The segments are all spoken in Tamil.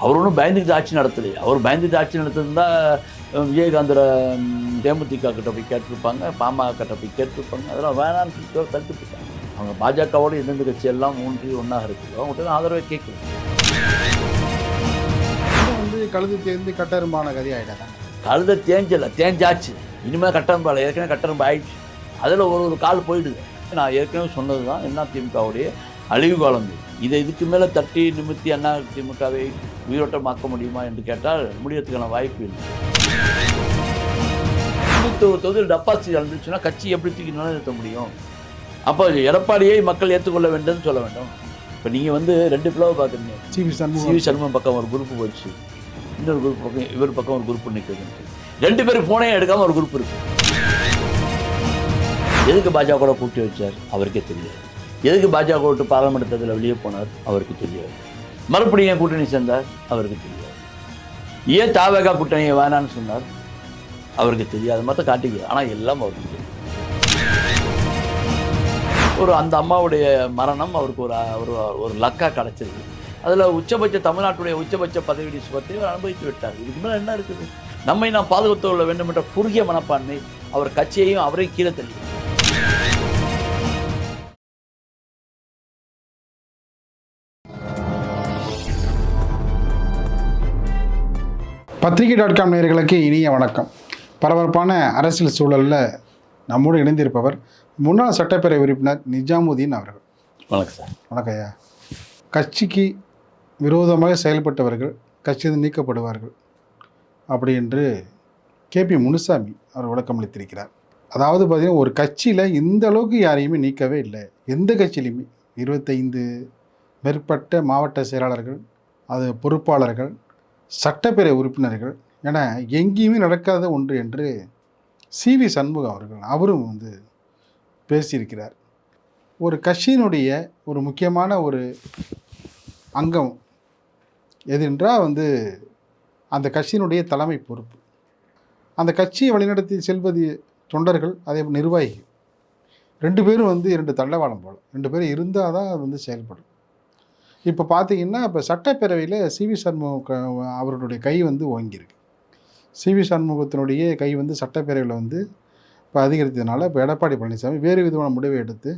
அவர் ஒன்றும் பயந்துக்கிட்டு ஆட்சி நடத்தலையே. அவர் பயந்துட்டு ஆட்சி நடத்திருந்தா விஜயகாந்தோட தேமுதிக கிட்ட போய் கேட்டிருப்பாங்க, பாமக கிட்ட போய் கேட்டிருப்பாங்க. அதெல்லாம் வேணான்னு சொல்லி தடுத்துட்டு இருக்காங்க. அவங்க பாஜகவோட எந்தெந்த கட்சியெல்லாம் ஊன்றி ஒன்றாக இருக்குதோ அவங்கள்ட்ட ஆதரவை கேட்கணும். வந்து கழுது தேர்ந்து கட்டருமான கதி ஆகிட்டாங்க. கழுதை தேஞ்சாச்சு. இனிமேல் கட்டரும்பால ஏற்கனவே கட்டரும்பு ஆயிடுச்சு. அதில் ஒரு கால் போயிடுது. நான் ஏற்கனவே சொன்னது தான் என்ன திமுகவுடைய அழிவு காலம். இதுக்கு மேலே தட்டி நிமித்தி அண்ணா திமுகவை உயிரோட்டமாக்க முடியுமா என்று கேட்டால் முடியறதுக்கான வாய்ப்பு இல்லை. 91 தொகுதியில் டெபாசிட் இருந்துச்சுன்னா கட்சி எப்படி தூக்கி நிலைநிறுத்த முடியும்? அப்போ எடப்பாடியை மக்கள் ஏற்றுக்கொள்ள வேண்டும்னு சொல்ல வேண்டும். இப்போ நீங்கள் வந்து 2 பிளவை பார்க்குறீங்க. சிவி சண்முகம் பக்கம் ஒரு குரூப்பு போச்சு, இன்னொரு குரூப் பக்கம் இவர் பக்கம் ஒரு குரூப் நிற்குது. 2 பேரும் ஃபோனே எடுக்காமல் ஒரு குரூப் இருக்கு. எதுக்கு பாஜக கூட கூட்டி வச்சார் அவருக்கே தெரியாது. எதுக்கு பாஜக விட்டு பாராளுமன்ற தேர்தலில் வெளியே போனார் அவருக்கு தெரியாது. மறுபடியும் ஏன் கூட்டணி சேர்ந்தார் அவருக்கு தெரியாது. ஏன் தாவேகா கூட்டணியை வேணான்னு சொன்னார் அவருக்கு தெரியாது. மற்ற காட்டிக்க ஆனால் எல்லாம் அவருக்கு தெரியும். அந்த அம்மாவுடைய மரணம் அவருக்கு ஒரு லக்கா கிடச்சிருக்கு. அதில் உச்சபட்ச தமிழ்நாட்டுடைய உச்சபட்ச பதவி சுகத்தை அவர் அனுபவித்து விட்டார். இதுக்கு மேலே என்ன இருக்குது? நம்மை நாம் பாதுகாத்து கொள்ள வேண்டும் என்ற குறுகிய மனப்பான்மை அவர் கட்சியையும் அவரையும் கீழே தள்ளி. பத்திரிகை.com நேயர்களுக்கு இனிய வணக்கம். பரபரப்பான அரசியல் சூழலில் நம்மோடு இணைந்திருப்பவர் முன்னாள் சட்டப்பேரவை உறுப்பினர் நிஜாமுதீன் அவர்கள். வணக்கம் சார். வணக்கம் ஐயா. கட்சிக்கு விரோதமாக செயல்பட்டவர்கள் கட்சியிலிருந்து நீக்கப்படுவார்கள் அப்படி என்று KP முனுசாமி அவர் விளக்கமளித்திருக்கிறார். அதாவது பார்த்திங்கன்னா ஒரு கட்சியில் இந்த அளவுக்கு யாரையுமே நீக்கவே இல்லை. எந்த கட்சியிலையுமே 25 மேற்பட்ட மாவட்ட செயலாளர்கள், அது பொறுப்பாளர்கள், சட்டப்பேரவை உறுப்பினர்கள் என எங்கேயுமே நடக்காத ஒன்று என்று CV சண்முகம் அவர்கள் அவரும் வந்து பேசியிருக்கிறார். ஒரு கட்சியினுடைய ஒரு முக்கியமான ஒரு அங்கம் எதென்றால் வந்து அந்த கட்சியினுடைய தலைமை பொறுப்பு. அந்த கட்சியை வழிநடத்தி செல்வது தொண்டர்கள், அதே நிர்வாகிகள். 2 பேரும் வந்து 2 தண்டவாளம் போல் 2 பேரும் இருந்தால் தான் அது வந்து செயல்படும். இப்போ பார்த்தீங்கன்னா இப்போ சட்டப்பேரவையில் CV சண்முகம் அவர்களுடைய கை வந்து ஓங்கியிருக்கு. CV சண்முகத்தினுடைய கை வந்து சட்டப்பேரவையில் வந்து இப்போ அதிகரித்ததுனால இப்போ எடப்பாடி பழனிசாமி வேறு விதமான முடிவை எடுத்து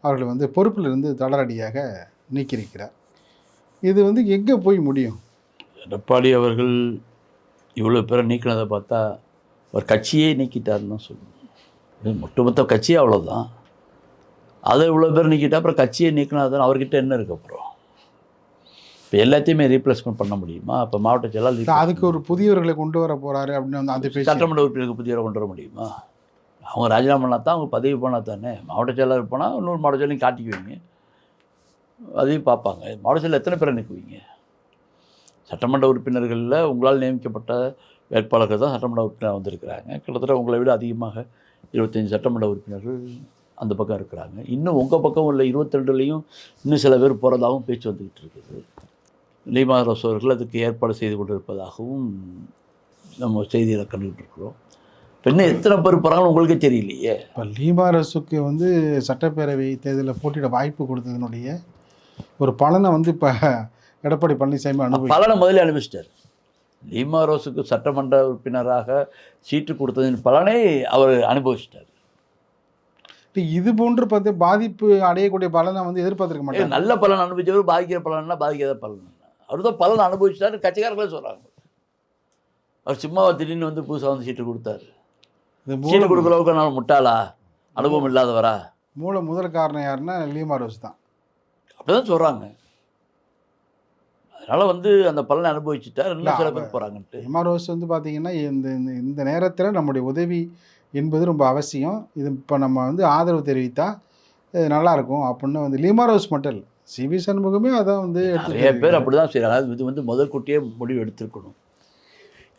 அவர்களை வந்து பொறுப்பிலிருந்து தளரடியாக நீக்கியிருக்கிறார். இது வந்து எங்கே போய் முடியும்? எடப்பாடி அவர்கள் இவ்வளோ பேரை நீக்கினதை பார்த்தா ஒரு கட்சியே நீக்கிட்டாருன்னு தான் சொல்லணும். ஒட்டுமொத்த கட்சியே அவ்வளோதான். அதை இவ்வளோ பேர் நீக்கிட்டா அப்புறம் கட்சியை நீக்கினாதான் அவர்கிட்ட என்ன இருக்கு? அப்புறம் இப்போ எல்லாத்தையுமே ரீப்ளேஸ்மெண்ட் பண்ண முடியுமா? இப்போ மாவட்ட செயலாளர் அதுக்கு ஒரு புதியவர்களை கொண்டு வர போகிறாரு அப்படின்னு வந்து அந்த சட்டமன்ற உறுப்பினருக்கு புதியவரை கொண்டு வர முடியுமா? அவங்க ராஜினாமா பண்ணால் தான் அவங்க பதவி போனால் தானே. மாவட்ட செயலாளர் போனால் இன்னொரு மாவட்ட செயலையும் காட்டிக்குவீங்க, அதையும் பார்ப்பாங்க. மாவட்ட செயலர் எத்தனை பேரை நிற்குவீங்க? சட்டமன்ற உறுப்பினர்களில் உங்களால் நியமிக்கப்பட்ட வேட்பாளர்கள் தான் சட்டமன்ற உறுப்பினர் வந்திருக்கிறாங்க. கிட்டத்தட்ட உங்களை விட அதிகமாக 25 சட்டமன்ற உறுப்பினர்கள் அந்த பக்கம் இருக்கிறாங்க. இன்னும் உங்கள் பக்கம் உள்ள 22லேயும் இன்னும் சில பேர் போகிறதாகவும் பேச்சு வந்துக்கிட்டு இருக்குது. லீமா ரோஸ் அவர்கள் அதுக்கு ஏற்பாடு செய்து கொண்டிருப்பதாகவும் நம்ம செய்தியில் கண்டுகிட்டு இருக்கிறோம். இப்போ இன்னும் எத்தனை பேர் போகிறாங்கன்னு உங்களுக்கே தெரியலையே. இப்போ லீமா ரோஸுக்கு வந்து சட்டப்பேரவை தேர்தலில் போட்டியிட வாய்ப்பு கொடுத்ததுனுடைய ஒரு பலனை வந்து இப்போ எடப்பாடி பழனிசாமி பலனை முதலே அனுபவிச்சிட்டார். லீமா ரோஸுக்கு சட்டமன்ற உறுப்பினராக சீட்டு கொடுத்ததின் பலனை அவர் அனுபவிச்சிட்டார். இது போன்று பார்த்து பாதிப்பு அடையக்கூடிய பலனை வந்து எதிர்பார்த்துருக்க மாட்டாங்க. நல்ல பலன் அனுபவிச்சவர் பாதிக்கிற பலன்னா பாதிக்காத பலன். அவர் தான் பலன் அனுபவிச்சிட்டாரு கட்சிக்காரர்களே சொல்கிறாங்க. அவர் சும்மாவை திடீர்னு வந்து புதுசாக வந்து சீட்டு கொடுத்தாரு. சீட்டு கொடுக்குற அளவுக்கு நான் முட்டாளா, அனுபவம் இல்லாதவரா? முதல் காரணம் யாருன்னா லீமா ரோஸ் தான். அப்படிதான் சொல்கிறாங்க. அதனால் வந்து அந்த பலனை அனுபவிச்சுட்டார். இன்னும் சில பேர் போகிறாங்கன்ட்டு. லீமா ரோஸ் வந்து பார்த்தீங்கன்னா இந்த நேரத்தில் நம்முடைய உதவி என்பது ரொம்ப அவசியம். இது இப்போ நம்ம வந்து ஆதரவு தெரிவித்தா நல்லாயிருக்கும் அப்படின்னு வந்து லீமா ரோஸ் மட்டும் இல்லை, CV சண்முகமே அதான் வந்து நிறைய பேர் அப்படி தான் செய்கிறாங்க. இது வந்து முதற்கூட்டியே முடிவு எடுத்திருக்கணும்.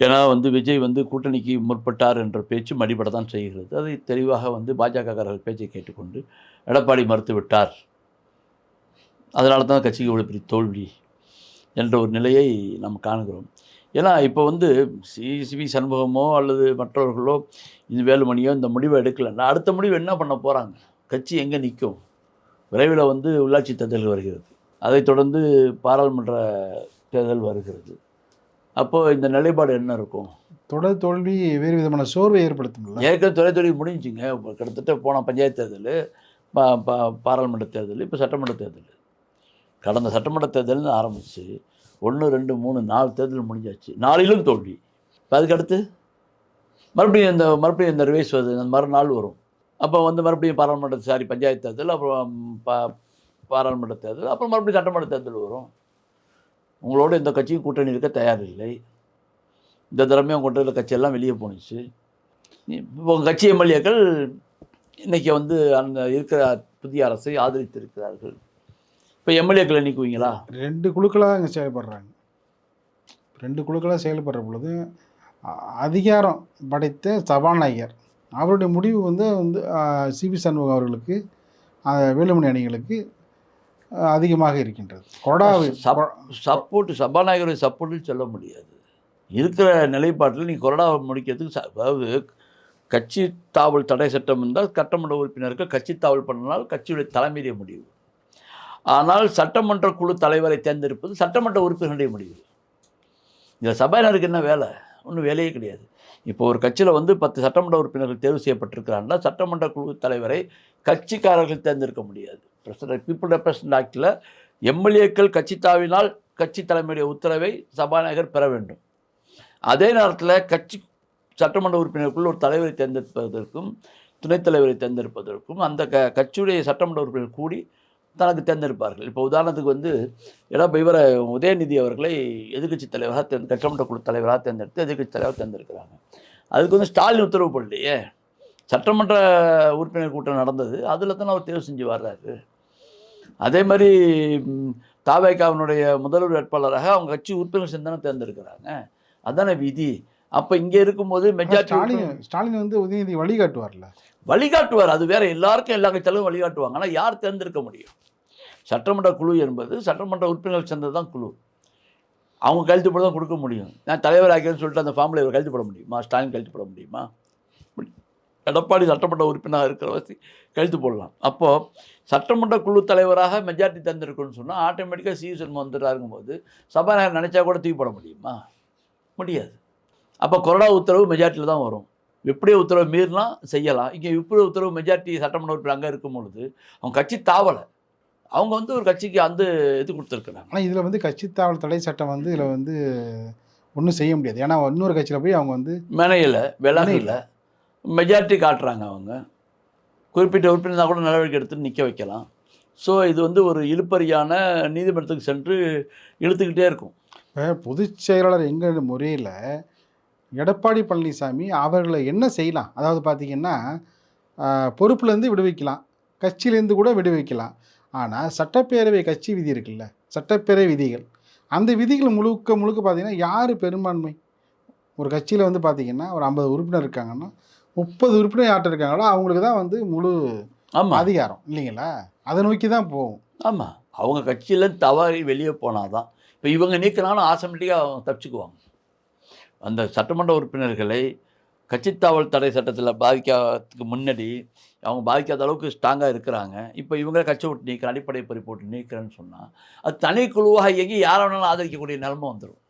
ஏன்னா வந்து விஜய் வந்து கூட்டணிக்கு முற்பட்டார் என்ற பேச்சு மடிபட தான் செய்கிறது. அதை தெளிவாக வந்து பாஜகக்காரர்கள் பேச்சை கேட்டுக்கொண்டு எடப்பாடி மறுத்து விட்டார், அதனால தான் கட்சிக்கு இவ்வளோ பெரிய தோல்வி என்ற ஒரு நிலையை நாம் காணுகிறோம். ஏன்னா இப்போ வந்து CV சண்முகமோ அல்லது மற்றவர்களோ இந்த வேலுமணியோ இந்த முடிவை எடுக்கலைன்னா அடுத்த முடிவு என்ன பண்ண போகிறாங்க? கட்சி எங்கே நிற்கும்? விரைவில் வந்து உள்ளாட்சி தேர்தல் வருகிறது. அதைத் தொடர்ந்து பாராளுமன்ற தேர்தல் வருகிறது. அப்போது இந்த நிலைப்பாடு என்ன இருக்கும்? தொடர் தோல்வி வேறு விதமான சோர்வை ஏற்படுத்தும்ல. ஏற்கனவே தொலைத்தொடர்பு முடிஞ்சுங்க. கிட்டத்தட்ட போன பஞ்சாயத்து தேர்தல், பா பா பாராளுமன்ற தேர்தல், இப்போ சட்டமன்ற தேர்தல். கடந்த சட்டமன்ற தேர்தல்னு ஆரம்பித்து 1, 2, 3, 4 தேர்தல் முடிஞ்சாச்சு. 4லும் தோல்வி. இப்போ அதுக்கடுத்து மறுபடியும் இந்த ரிவைஸ் வருது. அந்த மறுநாள் வரும். அப்போ மறுபடியும் பஞ்சாயத்து தேர்தல், அப்புறம் பாராளுமன்ற தேர்தல், அப்புறம் மறுபடியும் சட்டமன்ற தேர்தல் வரும். உங்களோட இந்த கட்சியும் கூட்டணி இருக்க தயாரில்லை. இந்த தடவையும் கொண்டு வர கட்சியெல்லாம் வெளியே போணுச்சு. இப்போ உங்கள் கட்சி எம்எல்ஏக்கள் இன்றைக்கி அந்த இருக்கிற புதிய அரசை ஆதரித்திருக்கிறார்கள். இப்போ எம்எல்ஏக்களை நீக்குவீங்களா? 2 குழுக்களாக இங்கே செயல்படுறாங்க. 2 குழுக்களாக செயல்படுற பொழுது அதிகாரம் படைத்த சபாநாயகர் அவருடைய முடிவு சிவி சண்முகம் அவர்களுக்கு, வேலுமணி அணிகளுக்கு அதிகமாக இருக்கின்றது. சபாநாயகரை சப்போர்ட்டுன்னு சொல்ல முடியாது. இருக்கிற நிலைப்பாட்டில் நீ கொறடாவை முடிக்கிறதுக்கு அதாவது கட்சி தாவல் தடை சட்டம் இருந்தால் சட்டமன்ற உறுப்பினர்கள் கட்சி தாவல் பண்ணினால் கட்சியுடைய தலைமையிலே முடிவு. ஆனால் சட்டமன்ற குழு தலைவரை தேர்ந்தெடுப்பது சட்டமன்ற உறுப்பினருடைய முடிவு. இதில் சபாநாயகருக்கு என்ன வேலை? ஒன்றும் வேலையே கிடையாது. இப்போ ஒரு கட்சியில் 10 சட்டமன்ற உறுப்பினர்கள் தேர்வு செய்யப்பட்டிருக்கிறாங்கன்னா சட்டமன்ற குழு தலைவரை கட்சிக்காரர்கள் தேர்ந்தெடுக்க முடியாது. பீப்புள் ரெப்ரசன்ட் ஆக்டில் எம்எல்ஏக்கள் கட்சி தாவினால் கட்சி தலைமையுடைய உத்தரவை சபாநாயகர் பெற வேண்டும். அதே நேரத்தில் சட்டமன்ற உறுப்பினருக்குள் ஒரு தலைவரை தேர்ந்தெடுப்பதற்கும் துணைத் தலைவரை தேர்ந்தெடுப்பதற்கும் அந்த கட்சியுடைய சட்டமன்ற உறுப்பினர் கூடி தனக்கு தேர்ந்தெடுப்பார்கள். இப்போ உதாரணத்துக்கு இவரை உதயநிதி அவர்களை எதிர்க்கட்சி தலைவராக சட்டமன்ற குழு தலைவராக தேர்ந்தெடுத்து எதிர்க்கட்சி தலைவராக தேர்ந்தெடுக்கிறாங்க. அதுக்கு ஸ்டாலின் உத்தரவு போடலையே. சட்டமன்ற உறுப்பினர் கூட்டம் நடந்தது, அதில் தானே அவர் தேர்வு செஞ்சு வர்றாரு. அதே மாதிரி தவேகாவினுடைய முதல்வர் வேட்பாளராக அவங்க கட்சி உறுப்பினர் சேர்ந்தானே தேர்ந்தெடுக்கிறாங்க. அதானே விதி. அப்போ இங்கே இருக்கும்போது மெஜாரிட்டி ஸ்டாலின் உதயநிதி வழிகாட்டுவார். அது வேற, எல்லாருக்கும் எல்லா கட்சியாலும் வழிகாட்டுவாங்க. ஆனால் யார் தேர்ந்தெடுக்க முடியும்? சட்டமன்ற குழு என்பது சட்டமன்ற உறுப்பினர்கள் சேர்ந்தது தான் குழு. அவங்க கழுத்து போட தான் கொடுக்க முடியும். நான் தலைவர் ஆகிறேன்னு சொல்லிட்டு அந்த ஃபார்மில் இவர் கழுத்து போட முடியுமா? ஸ்டாலின் கழுத்து போட முடியுமா? எடப்பாடி சட்டமன்ற உறுப்பினராக இருக்கிறவசி கழுத்து போடலாம். அப்போது சட்டமன்ற குழு தலைவராக மெஜாரிட்டி தேர்ந்தெடுக்கணும்னு சொன்னால் ஆட்டோமேட்டிக்காக சிவி சண்முகம் வந்துட்டாருங்கும்போது சபாநாயகர் நினச்சா கூட தூக்கி போட முடியுமா? முடியாது. அப்போ கொறடா உத்தரவு மெஜாரிட்டியில் தான் வரும். விப்ரிய உத்தரவு மீறினா செய்யலாம். இங்கே விப்ரிய உத்தரவு மெஜாரிட்டி சட்டமன்ற உறுப்பினர் அங்கே இருக்கும் பொழுது அவங்க கட்சி தாவலை. அவங்க ஒரு கட்சிக்கு இது கொடுத்துருக்குறாங்க. ஆனால் இதில் கட்சி தாவல் தடை சட்டம் இதில் ஒன்றும் செய்ய முடியாது. ஏன்னா இன்னொரு கட்சியில் போய் அவங்க மெனையில் விலகில் மெஜாரிட்டி காட்டுறாங்க. அவங்க குறிப்பிட்ட உறுப்பினர் கூட நடவடிக்கை எடுத்து நிற்க வைக்கலாம். ஸோ இது ஒரு இழுப்பறியான நீதிமன்றத்துக்கு சென்று இழுத்துக்கிட்டே இருக்கும். பொதுச் செயலாளர் எங்கள் முறையில் எடப்பாடி பழனிசாமி அவர்களை என்ன செய்யலாம்? அதாவது பார்த்திங்கன்னா பொறுப்புலேருந்து விடுவிக்கலாம், கட்சியிலேருந்து கூட விடுவிக்கலாம். ஆனால் சட்டப்பேரவை கட்சி விதி இருக்குல்ல, சட்டப்பேரவை விதிகள், அந்த விதிகள் முழுக்க பார்த்திங்கன்னா யார் பெரும்பான்மை? ஒரு கட்சியில் பார்த்திங்கன்னா ஒரு 50 உறுப்பினர் இருக்காங்கன்னா 30 உறுப்பினர் யார்கிட்ட இருக்காங்களோ அவங்களுக்கு தான் முழு அதிகாரம் இல்லைங்களா? அதை நோக்கி தான் போகும். ஆமாம், அவங்க கட்சியில் தவறி வெளியே போனால் தான். இப்போ இவங்க நீக்கினாலும் ஆட்டோமேட்டிக்காக அவங்க தப்பிச்சுக்குவாங்க. அந்த சட்டமன்ற உறுப்பினர்களை கட்சித்தாவல் தடை சட்டத்தில் பாதிக்காததுக்கு முன்னாடி அவங்க பாதிக்காத அளவுக்கு ஸ்ட்ராங்காக இருக்கிறாங்க. இப்போ இவங்கள கட்சி விட்டு நீக்கிற அடிப்படை பறி போட்டு நீக்கிறேன்னு சொன்னால் அது தனி குழுவாக இயங்கி யாரை வேணாலும் ஆதரிக்கக்கூடிய நிலைமை வந்துடும்.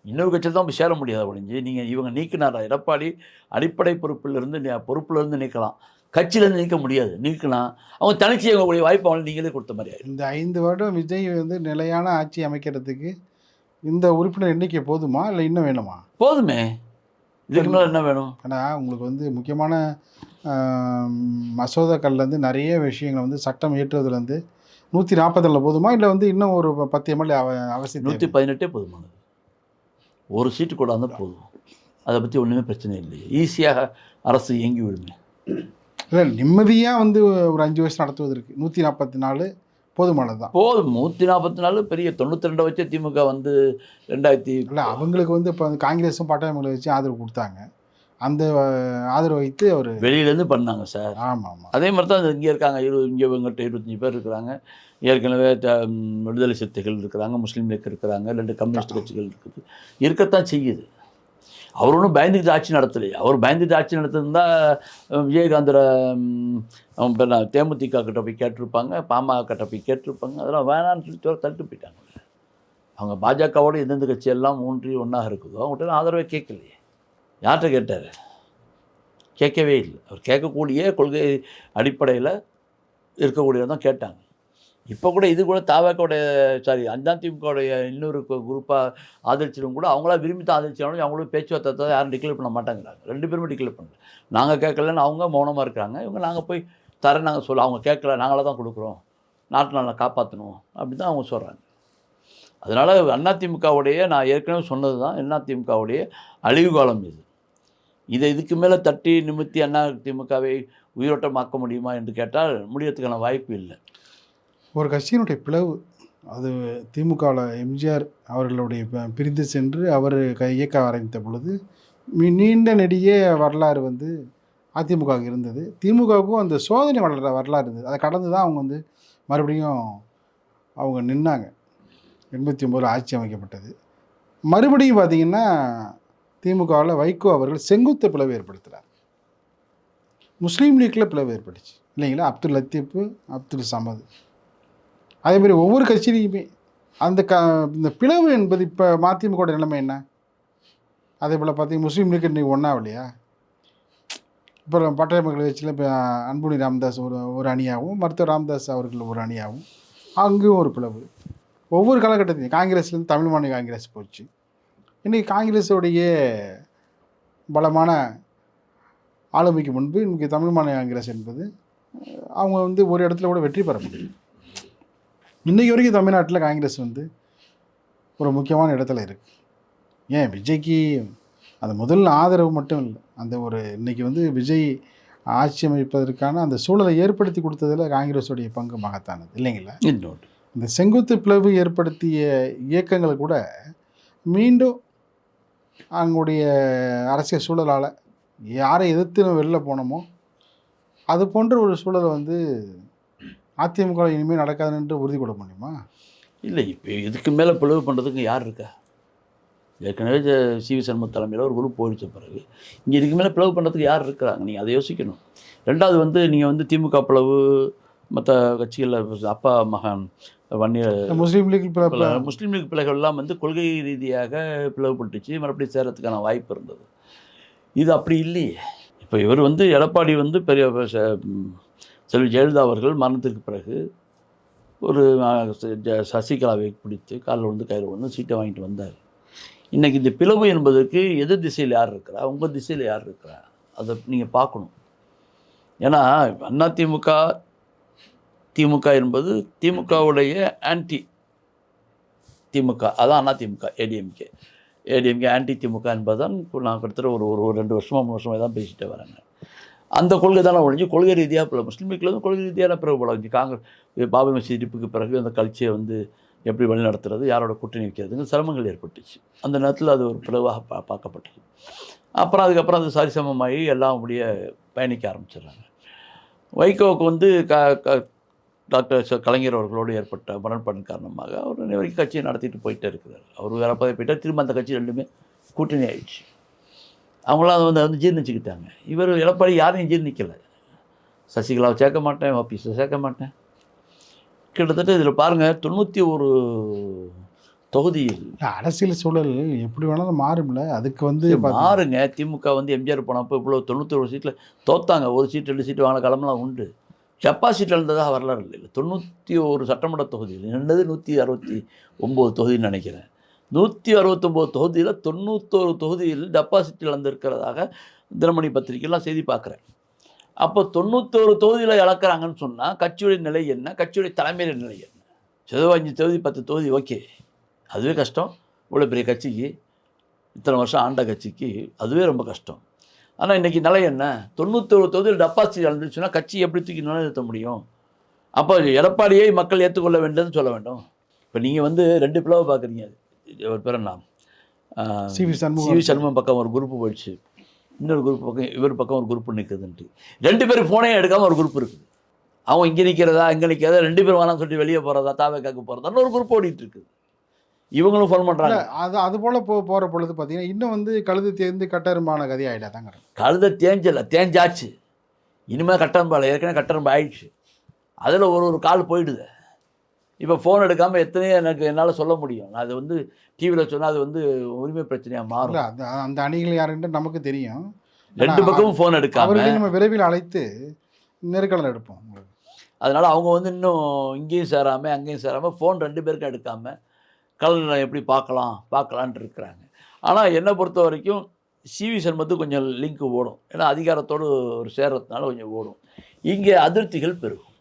இன்னொரு கட்சியில் தான் போய் சேர முடியாது ஒழிஞ்சு நீங்கள் இவங்க நீக்கினாரா எடப்பாடி அடிப்படை பொறுப்பிலிருந்து நீக்கலாம், கட்சியிலேருந்து நீக்க முடியாது. நீக்கினா அவங்க தனிச்சு இயங்கக்கூடிய வாய்ப்பு அவங்க நீங்களே கொடுத்த மாதிரி. இந்த 5 வருடம் விஜய் நிலையான ஆட்சி அமைக்கிறதுக்கு இந்த உறுப்பினர் எண்ணிக்கை போதுமா இல்லை இன்னும் வேணுமா? போதுமே, இதுக்கு மேலே என்ன வேணும்? ஏன்னா உங்களுக்கு முக்கியமான மசோதாக்கள்லேருந்து நிறைய விஷயங்கள் சட்டம் இயற்றுவதுலேருந்து 140 போதுமா இல்லை இன்னும் ஒரு 10 எம்எல்ஏ அவசியம்? 118 போதுமானது. ஒரு சீட்டு கூட இருந்தால் போதும். அதை பற்றி ஒன்றுமே பிரச்சனை இல்லை. ஈஸியாக அரசு இயங்கி விடுமே. இல்லை, நிம்மதியாக ஒரு 5 வருஷம் நடத்துவதற்கு 144 போதுமானது தான். போதும். 144 பெரிய 92 வச்சு திமுக 2000 இல்லை, அவங்களுக்கு இப்போ காங்கிரஸும் பாட்டாளி வச்சு ஆதரவு கொடுத்தாங்க. அந்த ஆதரவு வைத்து அவர் வெளியிலேருந்து பண்ணாங்க சார். ஆமாம். அதே மாதிரி தான் இங்கே இருக்காங்க. இங்கே இவங்ககிட்ட 25 பேர் இருக்கிறாங்க. ஏற்கனவே விடுதலை சிறுத்தைகள் இருக்கிறாங்க, முஸ்லீம் லீக் இருக்கிறாங்க, 2 கம்யூனிஸ்ட் கட்சிகள் இருக்குது, இருக்கத்தான் செய்யுது. அவர் ஒன்றும் பயந்துக்கிட்டு ஆட்சி நடத்தலையே. அவர் பயந்துட்டு ஆட்சி நடத்திருந்தா விஜயகாந்தரை தேமுதிக கிட்ட போய் கேட்டிருப்பாங்க, பாமக கிட்ட போய் கேட்டிருப்பாங்க. அதெல்லாம் வேணான்னு சொல்லி தள்ளிட்டு போயிட்டாங்க. அவங்க பாஜகவோட எந்தெந்த கட்சியெல்லாம் ஊன்றி ஒன்றாக இருக்குதோ அவங்கள்ட்ட ஆதரவே கேட்கலையே. யார்கிட்ட கேட்டார்? கேட்கவே இல்லை. அவர் கேட்கக்கூடிய கொள்கை அடிப்படையில் இருக்கக்கூடியதான் தான் கேட்டாங்க. இப்போ கூட இது கூட தாவேக்கோடைய அதிமுகவுடைய இன்னொரு குரூப்பாக ஆதரிச்சவங்க கூட அவங்களா விரும்பி தான் ஆதரிச்சாலும் அவங்களும் பேச்சுவார்த்தை யாரும் டிக்ளேர் பண்ண மாட்டேங்கிறாங்க. 2 பேருமே டிக்ளேர் பண்ணல. நாங்கள் கேட்கலன்னு அவங்க மௌனமாக இருக்கிறாங்க. இவங்க நாங்கள் போய் தரேன் நாங்கள் சொல்ல அவங்க கேட்கல நாங்களாக தான் கொடுக்குறோம், நாட்டு நல்லா காப்பாற்றணும் அப்படி தான் அவங்க சொல்கிறாங்க. அதனால் அதிமுகவுடைய நான் ஏற்கனவே சொன்னது தான் அதிமுகவுடைய அழிவு காலம் இது. இதுக்கு மேலே தட்டி நிமித்தி அதிமுகவை உயிரோட்டமாக்க முடியுமா என்று கேட்டால் முடியறதுக்கான வாய்ப்பு இல்லை. ஒரு கட்சியினுடைய பிளவு அது திமுகவில் எம்ஜிஆர் அவர்களுடைய பிரிந்து சென்று அவர் இயக்க ஆரம்பித்த பொழுது நீண்ட நெடிய வரலாறு வந்து அதிமுகவுக்கு இருந்தது. திமுகவுக்கும் அந்த சோதனை வரலாறு இருந்தது. அதை கடந்து தான் அவங்க வந்து மறுபடியும் அவங்க நின்னாங்க. 89 ஆட்சி அமைக்கப்பட்டது. மறுபடியும் பார்த்திங்கன்னா திமுகவில் வைகோ அவர்கள் செங்குத்து பிளவு ஏற்படுத்துகிறார். முஸ்லீம் லீக்கில் பிளவு ஏற்பட்டுச்சு இல்லைங்களா? அப்துல் லத்தீஃப், அப்துல் சமது, அதேமாதிரி ஒவ்வொரு கட்சியிலையுமே இந்த பிளவு என்பது இப்போ மதிமுக நிலைமை என்ன? அதே போல் பார்த்தீங்கன்னா முஸ்லீம் லீக் இன்றைக்கி ஒன்றாவில்லையா? இப்போ பட்டய மக்கள் கட்சியில் இப்போ அன்புமணி ராமதாஸ் ஒரு அணியாகவும், மருத்துவர் ராமதாஸ் அவர்கள் ஒரு அணியாகவும், அங்கேயும் ஒரு பிளவு. ஒவ்வொரு காலகட்டத்திலையும் காங்கிரஸ்லேருந்து தமிழ் மாநில காங்கிரஸ் போச்சு. இன்றைக்கி காங்கிரஸோடைய பலமான ஆளுமைக்கு முன்பு இன்றைக்கி தமிழ் மாநில காங்கிரஸ் என்பது அவங்க வந்து ஒரு இடத்துல கூட வெற்றி பெற முடியும். இன்றைக்கி வரைக்கும் தமிழ்நாட்டில் காங்கிரஸ் வந்து ஒரு முக்கியமான இடத்துல இருக்குது. ஏன் விஜய்க்கு அந்த முதல் ஆதரவு மட்டும் இல்லை, அந்த ஒரு இன்றைக்கி வந்து விஜய் ஆட்சி அமைப்பதற்கான அந்த சூழலை ஏற்படுத்தி கொடுத்ததில் காங்கிரஸுடைய பங்கு மகத்தானது இல்லைங்களா? இந்த செங்குத்து பிளவு ஏற்படுத்திய இயக்கங்களை கூட மீண்டும் அவங்களுடைய அரசியல் சூழலால் யாரை எதிர்த்து வெளில போனோமோ அது போன்ற ஒரு சூழலை வந்து அதிமுக இனிமேல் நடக்காதுன்னு உறுதி கொள்ள முடியுமா? இல்லை, இப்போ இதுக்கு மேலே பிளவு பண்ணுறதுக்கு யார் இருக்கா? ஏற்கனவே சிவி சண்முக தலைமையில் ஒரு குரூப் போயிடுச்ச பிறகு இங்கே இதுக்கு மேலே பிளவு பண்ணுறதுக்கு யார் இருக்கிறாங்க? நீங்கள் அதை யோசிக்கணும். ரெண்டாவது வந்து நீங்கள் வந்து திமுக பிளவு மற்ற கட்சிகளில் அப்பா மகன் வன்னியர் முஸ்லீம் லீக் முஸ்லீம் லீக் பிள்ளைகள்லாம் வந்து கொள்கை ரீதியாக பிளவுபட்டுச்சு, மறுபடியும் சேரத்துக்கான வாய்ப்பு இருந்தது. இது அப்படி இல்லையே. இப்போ இவர் வந்து எடப்பாடி வந்து பெரிய செல்வி ஜெயலலிதா அவர்கள் மரணத்திற்கு பிறகு ஒரு சசிகலாவை பிடித்து காலில் வந்து கையில் வந்து சீட்டை வாங்கிட்டு வந்தார். இன்றைக்கி இந்த பிளவு என்பதற்கு எதிர் திசையில் யார் இருக்கிறா, உங்கள் திசையில் யார் இருக்கிறா, அதை நீங்கள் பார்க்கணும். ஏன்னா அதிமுக திமுக என்பது திமுகவுடைய ஆன்டி திமுக, அதான் அதிமுக ஏடிஎம்கே ஆன்டி திமுக என்பதுதான் இப்போ நான் கிட்டத்தட்ட ஒரு 2 வருஷமாக 3 வருஷமாக தான் பேசிகிட்டே வரேங்க. அந்த கொள்கை தானே ஒழிஞ்சு கொள்கை ரீதியாக பிளவு முஸ்லீம் லீக்கில் வந்து கொள்கை ரீதியான பிறகு போல காங்கிரஸ் பாபர் மசீத் இடிப்புக்கு பிறகு அந்த கட்சியை வந்து எப்படி வழி நடத்துறது, யாரோட கூட்டணி வைக்கிறதுங்க சிரமங்கள் ஏற்பட்டுச்சு. அந்த நேரத்தில் அது ஒரு பிளவாக பார்க்கப்பட்டது. அப்புறம் அதுக்கப்புறம் அது சரிசமமாகி எல்லாம் அப்படியே பயணிக்க ஆரம்பிச்சிடுறாங்க. வைகோவுக்கு வந்து டாக்டர் கலைஞர் அவர்களோடு ஏற்பட்ட முரண்பாடின் காரணமாக அவர் இன்ன வரைக்கும் கட்சியை நடத்திட்டு போயிட்டே இருக்கிறார். அவர் வேறு பதவி போயிட்டார். திரும்ப அந்த கட்சி ரெண்டுமே கூட்டணி ஆயிடுச்சு. அவங்களாம் அதை வந்து ஜீர்ணிச்சுக்கிட்டாங்க. இவர் எடப்பாடி யாரையும் ஜீர்ணிக்கலை. சசிகலாவை சேர்க்க மாட்டேன், ஓபிஎஸை சேர்க்க மாட்டேன். கிட்டத்தட்ட இதில் பாருங்கள் 91 தொகுதியில் அரசியல் சூழல் எப்படி வேணாலும் மாறும்ல. அதுக்கு வந்து மாறுங்க. திமுக வந்து எம்ஜிஆர் போனப்போ இவ்வளோ 91 சீட்டில் தோத்தாங்க. 1 சீட் 2 சீட்டு வாங்கின காலம்லாம் உண்டு. டெபாசிட் இருந்ததாக வரலாறு இல்லை. 91 சட்டமன்ற தொகுதியில் என்னது 169 தொகுதின்னு நினைக்கிறேன். 169 தொகுதியில் 91 தொகுதியில் டெபாசிட் இழந்திருக்கிறதாக தினமணி பத்திரிகைலாம் செய்தி பார்க்குறேன். அப்போ 91 தொகுதியில் இழக்கிறாங்கன்னு சொன்னால் கட்சியுடைய நிலை என்ன, கட்சியுடைய தலைமையில நிலை என்ன? 5 தொகுதி 10 தொகுதி ஓகே, அதுவே கஷ்டம். இவ்வளோ பெரிய கட்சிக்கு, இத்தனை வருஷம் ஆண்ட கட்சிக்கு அதுவே ரொம்ப கஷ்டம். ஆனால் இன்றைக்கி நிலை என்ன? 91 தொகுதியில் டெபாசிட் இழந்துச்சுன்னா கட்சி எப்படி தூக்கி நிலைநிறுத்த முடியும்? அப்போ எடப்பாடியை மக்கள் ஏற்றுக்கொள்ள வேண்டும்னு சொல்ல வேண்டும். இப்போ நீங்கள் வந்து 2 பிளவை பார்க்குறீங்க. ஒரு பேர் என்ன, சிவி சண்முகம் பக்கம் ஒரு குரூப்பு போயிடுச்சு, இன்னொரு குரூப் பக்கம் இவர் பக்கம் ஒரு குரூப்பு நிற்குதுன்ட்டு 2 பேரும் ஃபோனே எடுக்காமல் ஒரு குரூப் இருக்குது. அவங்க இங்கே நிற்கிறதா இங்கே நிற்கிறதா 2 பேரும் வேணாம்னு சொல்லிட்டு வெளியே போகிறதா தாவேக்காக்கு போகிறதா ஒரு குரூப் ஓடிட்டு இருக்குது. இவங்களும் ஃபோன் பண்ணுறாங்க. அது போல் போகிற பொழுது பார்த்தீங்கன்னா இன்னும் வந்து கழுது தேர்ந்து கட்டரும்பான கதை ஆகிடாதாங்க. கழுதை தேஞ்சாச்சு. இனிமேல் கட்டரும்பால் ஏற்கனவே கட்டரும்பு ஆயிடுச்சு. அதில் ஒரு கால் போயிடுது. இப்போ ஃபோன் எடுக்காமல் எத்தனையோ என்னால் சொல்ல முடியும். அது வந்து டிவியில் சொன்னால் அது வந்து உரிமை பிரச்சனையாக இல்லை மாறும். அந்த அந்த அணிகள் யாருன்னு நமக்கு தெரியும். 2 பக்கமும் ஃபோன் எடுக்காம அவர்களை நம்ம விரைவில் அழைத்து நேர்காணல் எடுப்போம் உங்களுக்கு. அதனால் அவங்க வந்து இன்னும் இங்கேயும் சேராமல் அங்கேயும் சேராமல் ஃபோன் 2 பேருக்கும் எடுக்காமல் கலந்து எப்படி பார்க்கலான்ட்டு இருக்கிறாங்க. ஆனால் என்னை பொறுத்த வரைக்கும் சிவி சண்முகத்துக்கு கொஞ்சம் லிங்க் ஓடும். ஏன்னா அதிகாரத்தோடு ஒரு சேர்றதுனால கொஞ்சம் ஓடும். இங்கே அதிருப்திகள் பெருகும்.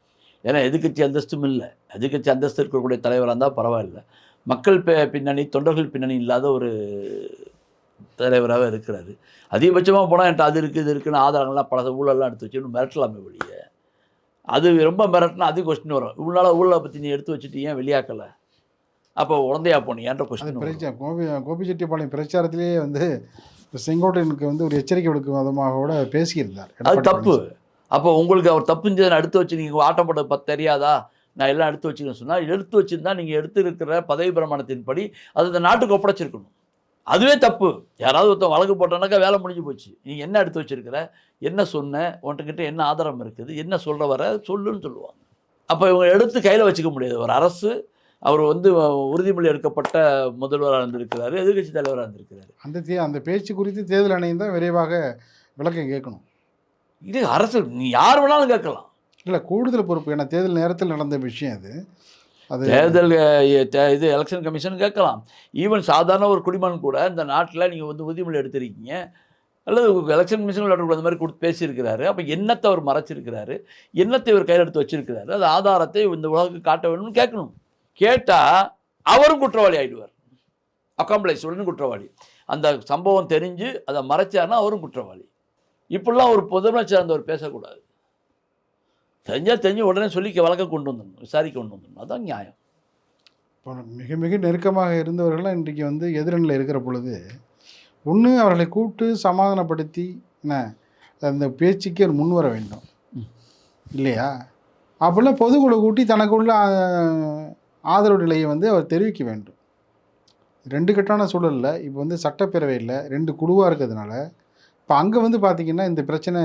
ஏன்னா எதிர்க்கட்சி அந்தஸ்தும் இல்லை. எதிர்க்கட்சி அந்தஸ்து இருக்கக்கூடிய தலைவராக இருந்தால் பரவாயில்லை. மக்கள் பின்னணி, தொண்டர்கள் பின்னணி இல்லாத ஒரு தலைவராகவே இருக்கிறாரு. அதிகபட்சமாக போனால் என்கிட்ட அது இருக்குது இது இருக்குன்னு ஆதாரங்கள்லாம் பல ஊழல்லாம் எடுத்து வச்சு மிரட்டலாமே வெளியே. அது ரொம்ப மிரட்டினா அது கொஸ்டின் வரும். இவ்வளோ ஊழலை பற்றி நீ எடுத்து வச்சுட்டு ஏன் வெளியாக்கலை, அப்போ உடந்தையா போனீங்கன்ற கொஸ்டின். கோபிச்செட்டிப்பாளையம் பிரச்சாரத்திலேயே வந்து செங்கோட்டையனுக்கு வந்து ஒரு எச்சரிக்கை விடுக்கும் விதமாக கூட பேசியிருந்தார். அது தப்பு. அப்போ உங்களுக்கு அவர் தப்புஞ்சதை எடுத்து வச்சு நீங்கள் ஆட்டப்பட தெரியாதா, நான் எல்லாம் எடுத்து வச்சுக்கன்னு சொன்னால், எடுத்து வச்சுருந்தா நீங்கள் எடுத்து இருக்கிற பதவி பிரமாணத்தின்படி அது இந்த நாட்டுக்கு ஒப்படைச்சிருக்கணும். அதுவே தப்பு. யாராவது ஒருத்தன் வழக்கு போட்டோன்னாக்கா வேலை முடிஞ்சு போச்சு. நீங்கள் என்ன எடுத்து வச்சுருக்கிற, என்ன சொன்ன, உன்கிட்ட என்ன ஆதாரம் இருக்குது, என்ன சொல்கிற வர சொல்லுன்னு சொல்லுவாங்க. அப்போ இவங்க எடுத்து கையில் வச்சுக்க முடியாது. ஒரு அரசு அவர் வந்து உறுதிமொழி எடுக்கப்பட்ட முதல்வராக இருந்திருக்கிறாரு, எதிர்கட்சி தலைவராக இருந்திருக்கிறாரு. அந்த பேச்சு குறித்து தேர்தல் ஆணையம் தான் விரைவாக விளக்கம் கேட்கணும். இது அரசு நீ யார் வேணாலும் கேட்கலாம். இல்லை கூடுதல் பொறுப்பு. ஏன்னா தேர்தல் நேரத்தில் நடந்த விஷயம் அது தேர்தல் இது எலெக்ஷன் கமிஷன் கேட்கலாம். ஈவன் சாதாரண ஒரு குடிமகன் கூட இந்த நாட்டில் நீங்கள் வந்து உறுதிமொழி எடுத்திருக்கீங்க அல்லது எலெக்ஷன் கமிஷன் அந்த மாதிரி கொடுத்து பேசியிருக்கிறாரு. அப்போ என்னத்தை அவர் மறைச்சிருக்கிறாரு, என்னத்தை இவர் கையில் எடுத்து வச்சிருக்கிறாரு, அது ஆதாரத்தை இந்த உலகுக்கு காட்ட வேணும்னு கேட்கணும். கேட்டால் அவரும் குற்றவாளி ஆகிடுவார். அக்காம்ப்ளைஸ்டுடன் குற்றவாளி. அந்த சம்பவம் தெரிஞ்சு அதை மறைச்சார்னா அவரும் குற்றவாளி. இப்படிலாம் ஒரு முதலமைச்சர் இருந்தவர் பேசக்கூடாது. தெரிஞ்சு உடனே சொல்லிக்க வழக்க கொண்டு வந்துடணும், விசாரிக்க கொண்டு வந்துடணும். அதுதான் நியாயம். இப்போ மிக மிக நெருக்கமாக இருந்தவர்கள்லாம் இன்றைக்கு வந்து எதிரணியில் இருக்கிற பொழுது ஒன்று அவர்களை கூப்பிட்டு சமாதானப்படுத்தி என்ன அந்த பேச்சுக்கு முன் வர வேண்டும் இல்லையா? அப்படிலாம் பொதுக்குழு கூட்டி தனக்குள்ள ஆதரவு நிலையை வந்து அவர் தெரிவிக்க வேண்டும். 2 கட்டான சூழலில் இப்போ வந்து சட்டப்பேரவையில் 2 குழுவாக இருக்கிறதுனால இப்போ அங்கே வந்து பார்த்திங்கன்னா இந்த பிரச்சனை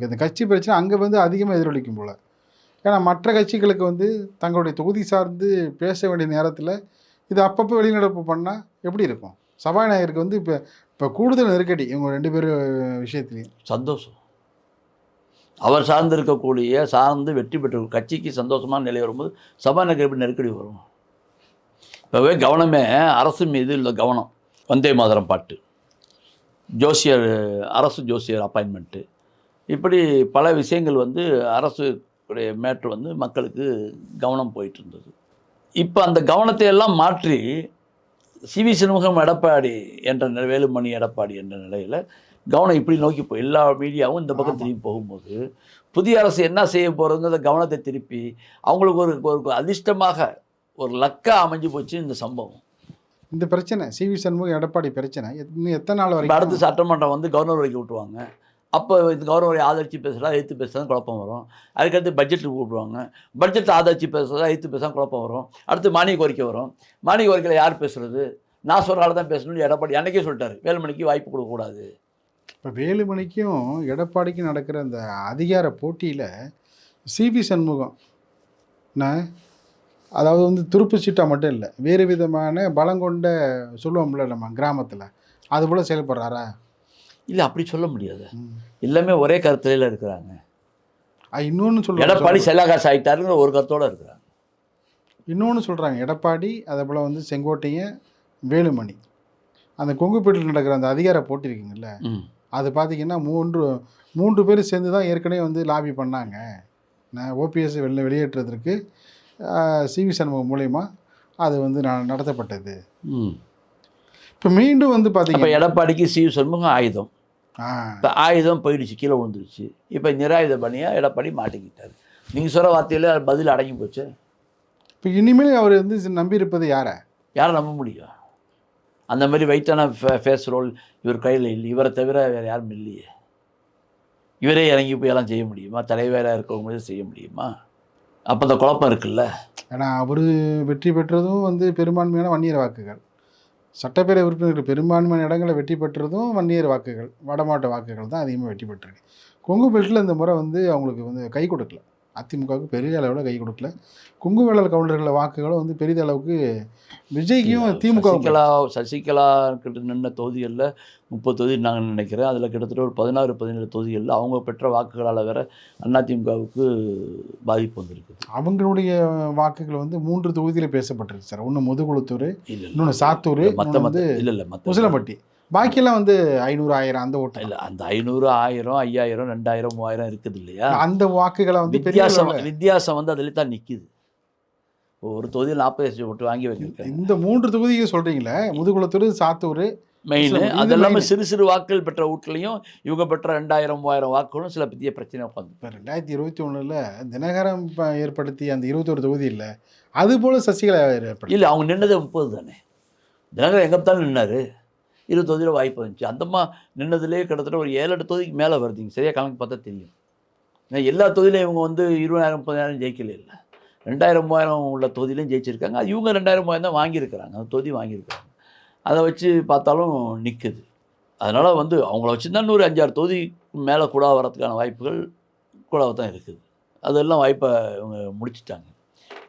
இந்த கட்சி பிரச்சனை அங்கே வந்து அதிகமாக எதிரொலிக்கும் போல். ஏன்னா மற்ற கட்சிகளுக்கு வந்து தங்களுடைய தொகுதி சார்ந்து பேச வேண்டிய நேரத்தில் இது அப்பப்போ வெளிநடப்பு பண்ணால் எப்படி இருக்கும்? சபாநாயகருக்கு வந்து இப்போ கூடுதல் நெருக்கடி இவங்க 2 பேர் விஷயத்துலையும். சந்தோஷம். அவர் சார்ந்து வெற்றி பெற்ற கட்சிக்கு சந்தோஷமான நிலை வரும்போது சபாநாயகர் எப்படி நெருக்கடி வரும்? இப்போவே கவனமே அரசு மீது உள்ள கவனம். வந்தே மாதரம் பாட்டு, ஜோசியர், அரசு ஜோசியர் அப்பாயின்மெண்ட்டு, இப்படி பல விஷயங்கள் வந்து அரசு மேட்ரு வந்து மக்களுக்கு கவனம் போயிட்டு இருந்தது. இப்போ அந்த கவனத்தை எல்லாம் மாற்றி சிவி சண்முகம் எடப்பாடி என்ற வேலுமணி எடப்பாடி என்ற நிலையில் கவனம் இப்படி நோக்கி எல்லா மீடியாவும் இந்த பக்கம் திரும்பி போகும்போது புதிய அரசு என்ன செய்ய போகிறதுங்கிற கவனத்தை திருப்பி அவங்களுக்கு ஒரு அதிர்ஷ்டமாக ஒரு லக்கா அமைஞ்சு போச்சு இந்த சம்பவம். இந்த பிரச்சனை சிவி சண்முகம் எடப்பாடி பிரச்சனை இன்னும் எத்தனை நாள் வரைக்கும்? அடுத்து சட்டமன்றம் வந்து கவர்னர் வரைக்கும் விட்டுருவாங்க. அப்போ இந்த கவர்னரை ஆதரித்து பேசுகிறா எதிர்த்து பேசுகிறதா குழப்பம் வரும். அதுக்கடுத்து பட்ஜெட்டுக்கு கூப்பிடுவாங்க. பட்ஜெட்டை ஆதரித்து பேசுகிறதா எதிர்த்து பேசுகிறதா குழப்பம் வரும். அடுத்து மானிய கோரிக்கை வரும். மானிய கோரிக்கையில் யார் பேசுகிறது? நான் சொல்கிற ஆள் தான் பேசணும்னு எடப்பாடி அன்றைக்கே சொல்லிட்டார். வேலுமணிக்கு வாய்ப்பு கொடுக்கக்கூடாது. இப்போ வேலுமணிக்கும் எடப்பாடிக்கும் நடக்கிற அந்த அதிகார போட்டியில் சிவி சண்முகம் அதாவது வந்து துருப்பு சீட்டாக மட்டும் இல்லை, வேறு விதமான பலங்கொண்ட சொல்லுவோம்ல நம்ம கிராமத்தில், அது போல் செயல்படுறாரா? இல்லை, அப்படி சொல்ல முடியாது. எல்லாமே ஒரே கருத்துலையில் இருக்கிறாங்க. இன்னொன்று சொல்ல எடப்பாடி செல்லாகாசு ஆகிட்டாருங்கிற ஒரு கருத்தோடு இருக்கிறாங்க. இன்னொன்று சொல்கிறாங்க எடப்பாடி அதே போல் வந்து செங்கோட்டையன் வேலுமணி அந்த கொங்குப்பேட்டில் நடக்கிற அந்த அதிகார போட்டி இருக்குங்கல்ல, அது பார்த்திங்கன்னா மூன்று பேர் சேர்ந்து தான் ஏற்கனவே வந்து லாபி பண்ணாங்க ஓபிஎஸ் வெளியேற்றுறதுக்கு. சிவி சண்முகம் மூலயமா அது வந்து நடத்தப்பட்டது. இப்போ மீண்டும் வந்து பார்த்தீங்கன்னா எடப்பாடிக்கு சிவி சண்முகம் ஆயுதம். இப்போ ஆயுதம் போயிடுச்சு, கீழே விழுந்துருச்சு. இப்போ நிராயுத பணியாக எடப்பாடி மாட்டிக்கிட்டார். நீங்கள் சொல்கிற வார்த்தையில் பதில் அடங்கி போச்சு. இப்போ இனிமேல் அவர் வந்து நம்பியிருப்பது யாரை நம்ப முடியும்? அந்த மாதிரி வைத்தான ஃபேஸ் ரோல் இவர் கையில் இல்லை. இவரை தவிர வேறு யாரும் இல்லையே. இவரே இறங்கி போய் எல்லாம் செய்ய முடியுமா? தலைவராக இருக்கவங்க செய்ய முடியுமா? அப்போ அந்த குழப்பம் இருக்குல்ல. ஏன்னா அவர் வெற்றி பெற்றதும் வந்து பெரும்பான்மையான வன்னியர் வாக்குகள், சட்டப்பேரவை உறுப்பினர்கள் பெரும்பான்மையான இடங்களை வெற்றி பெற்றதும் வன்னியர் வாக்குகள், வடமாவட்ட வாக்குகள் தான் அதிகமாக வெற்றி பெற்றிருக்கு. கொங்கு பெல்ட்டில் இந்த முறை வந்து அவங்களுக்கு வந்து கை கொடுக்கல. அதிமுகவுக்கு பெரிய அளவில் கை கொடுக்கல. கொங்குவேளர் கவுண்டர்கள் வாக்குகளும் வந்து பெரிய அளவுக்கு விஜய்க்கும் திமுக சசிகலா கிட்ட நின்ன தொகுதிகளில் 30 தொகுதி நாங்கள் நினைக்கிறேன். அதில் கிட்டத்தட்ட ஒரு 16-17 தொகுதிகளில் அவங்க பெற்ற வாக்குகளால் வேற அதிமுகவுக்கு பாதிப்பு வந்திருக்குது. அவங்களுடைய வாக்குகள் வந்து 3 தொகுதியில் பேசப்பட்டிருக்கு சார். ஒன்று முதுகுளத்தூர், இல்லை இன்னொன்று சாத்தூர், மற்ற இல்லை முசலம்பட்டி. பாக்கியெல்லாம் வந்து 500, 1000 அந்த ஓட்டு இல்லை. அந்த 500, 1000, 5000, 2000, 3000 இருக்குது இல்லையா, அந்த வாக்குகளை வந்து வித்தியாசம் வந்து அதில் தான் நிற்கிது. ஒரு தொகுதியில் 40 ஓட்டு வாங்கி வச்சிருக்காங்க. இந்த 3 தொகுதியை சொல்கிறீங்களே, முதுகுளத்தூர், சாத்தூர் மெயின். அது இல்லாமல் சிறு சிறு வாக்குகள் பெற்ற வீட்லையும் இவங்க பெற்ற 2000, 3000 வாக்குகளும் சில பெரிய பிரச்சனை உட்காந்து. இப்போ 2021 தினகரன் ஏற்படுத்திய அந்த 21 தொகுதி இல்லை, அது போல் சசிகலா ஏற்படுத்தி இல்லை. அவங்க நின்னது 30 தானே. தினகரன் எங்கே பார்த்தாலும் நின்னார். 20 தொகுதியில் வாய்ப்பு வந்துச்சு. அந்தம்மா நின்னதுலேயே கிட்டத்தட்ட ஒரு 7-8 தொகுதிக்கு மேலே வருதுங்க. சரியாக கணக்கு பார்த்தா தெரியும். ஏன்னா எல்லா தொகுதியிலையும் இவங்க வந்து 20,000, 30,000 ஜெயிக்கல. இல்லை, 2000, 3000 உள்ள தொகுதியிலையும் ஜெயிச்சிருக்காங்க. அது இவங்க 2000, 3000 தான் வாங்கியிருக்கிறாங்க. அந்த தொகுதி வாங்கியிருக்காங்க. அதை வச்சு பார்த்தாலும் நிற்குது. அதனால் வந்து அவங்கள வச்சு தான் 105-6 தொகுதி மேலே கூட வரதுக்கான வாய்ப்புகள் கூடவே தான் இருக்குது. அதெல்லாம் வாய்ப்பை இவங்க முடிச்சிட்டாங்க.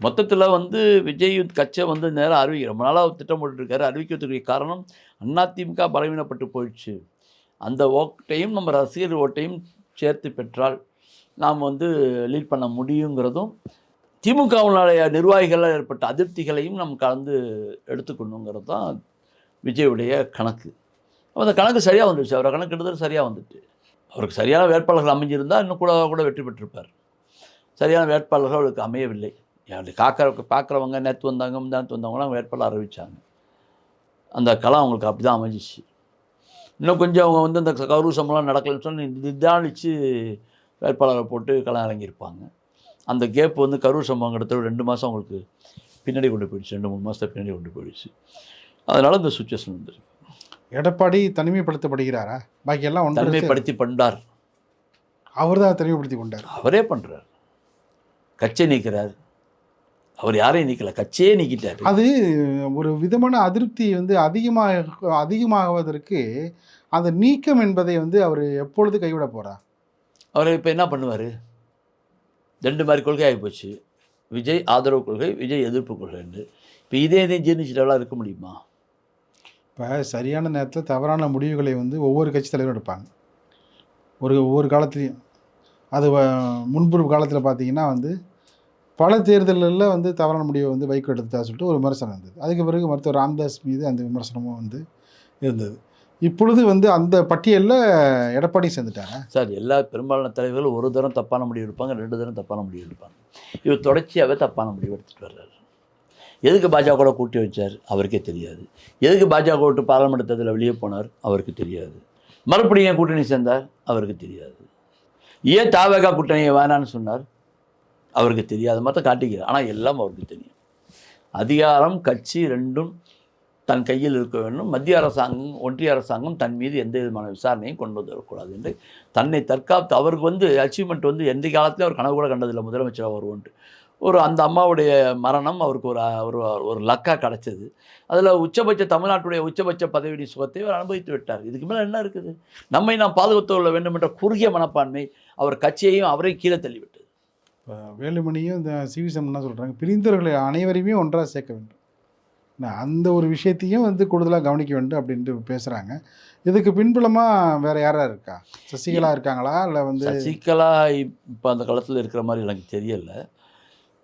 மொத்தத்தில் வந்து விஜய் கட்சியை வந்து நேராக அறிவிக்க ரொம்ப நாளாக திட்டம் போட்டுருக்காரு. அறிவிக்கிறதுக்கு காரணம் அதிமுக பலவீனப்பட்டு போயிடுச்சு. அந்த ஓட்டையும் நம்ம ரசிகர் ஓட்டையும் சேர்த்து பெற்றால் நாம் வந்து லீட் பண்ண முடியுங்கிறதும், திமுகவினுடைய நிர்வாகிகளால் ஏற்பட்ட அதிருப்திகளையும் நம்ம கலந்து எடுத்துக்கணுங்கிறது தான் விஜயுடைய கணக்கு. அந்த கணக்கு சரியாக வந்துடுச்சு. அவரை கணக்கு எடுத்தது சரியாக வந்துட்டு, அவருக்கு சரியான வேட்பாளர்கள் அமைஞ்சிருந்தால் இன்னும் கூட வெற்றி பெற்றிருப்பார். சரியான வேட்பாளர்கள் அவருக்கு அமையவில்லை. பார்க்குறவங்க நேற்று வந்தவங்களாம் வேட்பாளர் அறிவித்தாங்க. அந்த களம் அவங்களுக்கு அப்படி தான் அமைஞ்சிச்சு. இன்னும் கொஞ்சம் அவங்க வந்து இந்த கௌரவ சம்பளம் நடக்கலைன்னு சொல்லி நிதானித்து வேட்பாளரை போட்டு களம் இறங்கியிருப்பாங்க. அந்த கேப் வந்து கரூர் சம்பவம் கிட்டத்தட்ட 2 மாதம் அவங்களுக்கு பின்னாடி கொண்டு போயிடுச்சு. 2-3 மாதத்தை பின்னாடி கொண்டு போயிடுச்சு. அதனால் இந்த சுச்சுவேஷன் வந்துருக்கு. எடப்பாடி தனிமைப்படுத்தப்படுகிறாரா? பாக்கி எல்லாம் தனிமைப்படுத்தி பண்ணார். அவர் தான் தனிமைப்படுத்தி கொண்டார். அவரே பண்ணுறார். கட்சியை நீக்கிறார். அவர் யாரையும் நீக்கல, கட்சியே நீக்கிட்டார். அது ஒரு விதமான அதிருப்தி வந்து அதிகமாகுவதற்கு அந்த நீக்கம் என்பதை வந்து அவர் எப்பொழுது கைவிட போகிறார்? அவர் இப்போ என்ன பண்ணுவார்? 2 மாதிரி கொள்கை ஆகிப்போச்சு. விஜய் ஆதரவு கொள்கை, விஜய் எதிர்ப்பு கொள்கைன்னு. இப்போ இதையும் ஜீர்ணிச்சிட்டவளாக இருக்க முடியுமா? இப்போ சரியான நேரத்தில் தவறான முடிவுகளை வந்து ஒவ்வொரு கட்சி தலைவரும் எடுப்பாங்க. ஒவ்வொரு காலத்துலேயும் அது முன்பு காலத்தில் பார்த்தீங்கன்னா வந்து பல தேர்தல்களில் வந்து தவறான முடிவை வந்து வைகோ எடுத்ததா சொல்லிட்டு ஒரு விமர்சனம் இருந்தது. அதுக்கு பிறகு மருத்துவர் ராமதாஸ் மீது அந்த விமர்சனமும் வந்து இருந்தது. இப்பொழுது வந்து அந்த பட்டியலில் எடப்பாடி சேர்ந்துட்டாங்க. சார், எல்லா பெரும்பாலான தலைவர்கள் ஒரு தரம் தப்பான முடிவு எடுப்பாங்க, 2 தரம் தப்பான முடிவு எடுப்பாங்க. இவர் தொடர்ச்சியாகவே தப்பான முடிவு எடுத்துகிட்டு வர்றாரு. எதுக்கு பாஜக கூட்டி வச்சார் அவருக்கே தெரியாது. எதுக்கு பாஜக விட்டு பாராளுமன்ற தேர்தலில் வெளியே போனார் அவருக்கு தெரியாது. மறுபடியும் ஏன் கூட்டணி சேர்ந்தார் அவருக்கு தெரியாது. ஏன் தாவேகா கூட்டணியை வேணான்னு சொன்னார் அவருக்கு தெரியாது. மற்ற காட்டிக்கிறார். ஆனால் எல்லாம் அவருக்கு தெரியும். அதிகாரம், கட்சி 2ம் தன் கையில் இருக்க வேண்டும். மத்திய அரசாங்கம், ஒன்றிய அரசாங்கம் தன் மீது எந்த விதமான விசாரணையும் கொண்டு வரக்கூடாது என்று தன்னை தற்காத்து அவருக்கு வந்து அச்சீவ்மெண்ட் வந்து எந்த காலத்திலும் அவர் கனவு கூட கண்டதில்லை. முதலமைச்சராக வருவோன்ட்டு அந்த அம்மாவுடைய மரணம் அவருக்கு ஒரு லக்காக கிடச்சிது. அதில் தமிழ்நாட்டுடைய உச்சபட்ச பதவியுடைய சுகத்தை அவர் அனுபவித்து விட்டார். இதுக்கு மேலே என்ன இருக்குது? நம்மை நாம் பாதுகாத்து கொள்ள வேண்டும் என்ற குறுகிய மனப்பான்மை அவர் கட்சியையும் அவரையும் கீழே தள்ளிவிட்டது. இப்போ வேலுமணியும் இந்த சிவி என்ன சொல்கிறாங்க, பிரிந்தவர்களை அனைவரையுமே ஒன்றாக சேர்க்க வேண்டும், அந்த ஒரு விஷயத்தையும் வந்து கூடுதலாக கவனிக்க வேண்டும் அப்படின்ட்டு பேசுகிறாங்க. இதுக்கு பின்புலமாக வேறு யாராக இருக்கா? சசிகலா இருக்காங்களா? இல்லை வந்து சசிகலா இப்போ அந்த காலத்தில் இருக்கிற மாதிரி எனக்கு தெரியலை.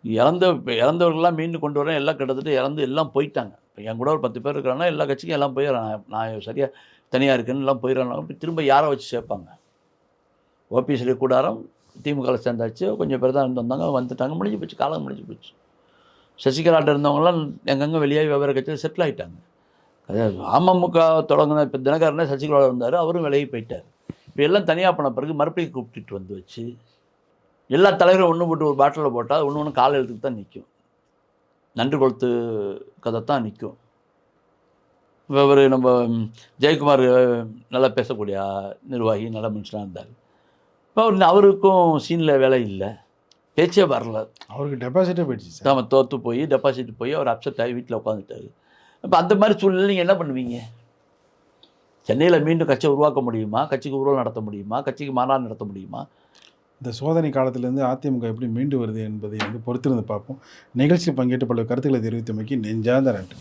இறந்தவர்கள்லாம் மீண்டும் கொண்டு வரேன். எல்லாம் கிட்டத்தட்ட இறந்து எல்லாம் போயிட்டாங்க. இப்போ என் கூட ஒரு 10 பேர் இருக்கிறாங்கன்னா எல்லா கட்சிக்கும் எல்லாம் போயிடறாங்க. நான் சரியாக தனியாக இருக்குன்னு எல்லாம் போயிடறாங்க. அப்படி திரும்ப யாரை வச்சு சேர்ப்பாங்க? ஓபிஎஸ்ல கூடாரம் திமுகவில் சேர்ந்தாச்சு. கொஞ்சம் பேர் தான் இருந்து வந்தாங்க, வந்துட்டாங்க, முடிஞ்சு போச்சு, காலம் முடிஞ்சு போச்சு. சசிகலாட்ட இருந்தவங்களாம் எங்கெங்கே வெளியாகி வெவ்வேறு கட்சியில் செட்டில் ஆகிட்டாங்க. அமமுக தொடங்கின இப்போ தினகரனே சசிகலா இருந்தார், அவரும் விலகி போயிட்டார். இப்போ எல்லாம் தனியாக பண்ண பிறகு மறுபடியும் கூப்பிட்டுட்டு வந்து வச்சு எல்லா தலைவரும் ஒன்று போட்டு ஒரு பாட்டிலில் போட்டால் ஒன்று கால எழுத்துக்கு தான் நிற்கும். நன்றி கொளுத்து கதை தான் நிற்கும். இப்போ ஒரு நம்ம ஜெயக்குமார் நல்லா பேசக்கூடிய நிர்வாகி, நல்ல மனுஷனாக இருந்தார். இப்போ அவருக்கும் சீனில் வேலை இல்லை, பேச்சே வரல. அவருக்கு டெபாசிட்டே போயிடுச்சு. நம்ம தோற்று போய் டெபாசிட் போய் அவர் அப்செட் ஆகி வீட்டில் உட்காந்துட்டார். இப்போ அந்த மாதிரி சூழ்நிலை நீங்கள் என்ன பண்ணுவீங்க? சென்னையில் மீண்டும் கட்சியை உருவாக்க முடியுமா? கட்சிக்கு ஊர்வலம் நடத்த முடியுமா? கட்சிக்கு மாநாடு நடத்த முடியுமா? இந்த சோதனை காலத்திலேருந்து அதிமுக எப்படி மீண்டு வருது என்பதை பொறுத்திருந்து பார்ப்போம். நிகழ்ச்சி பங்கேற்று பல கருத்துக்களை தெரிவித்தமைக்கு நெஞ்சார்ந்த நன்றி.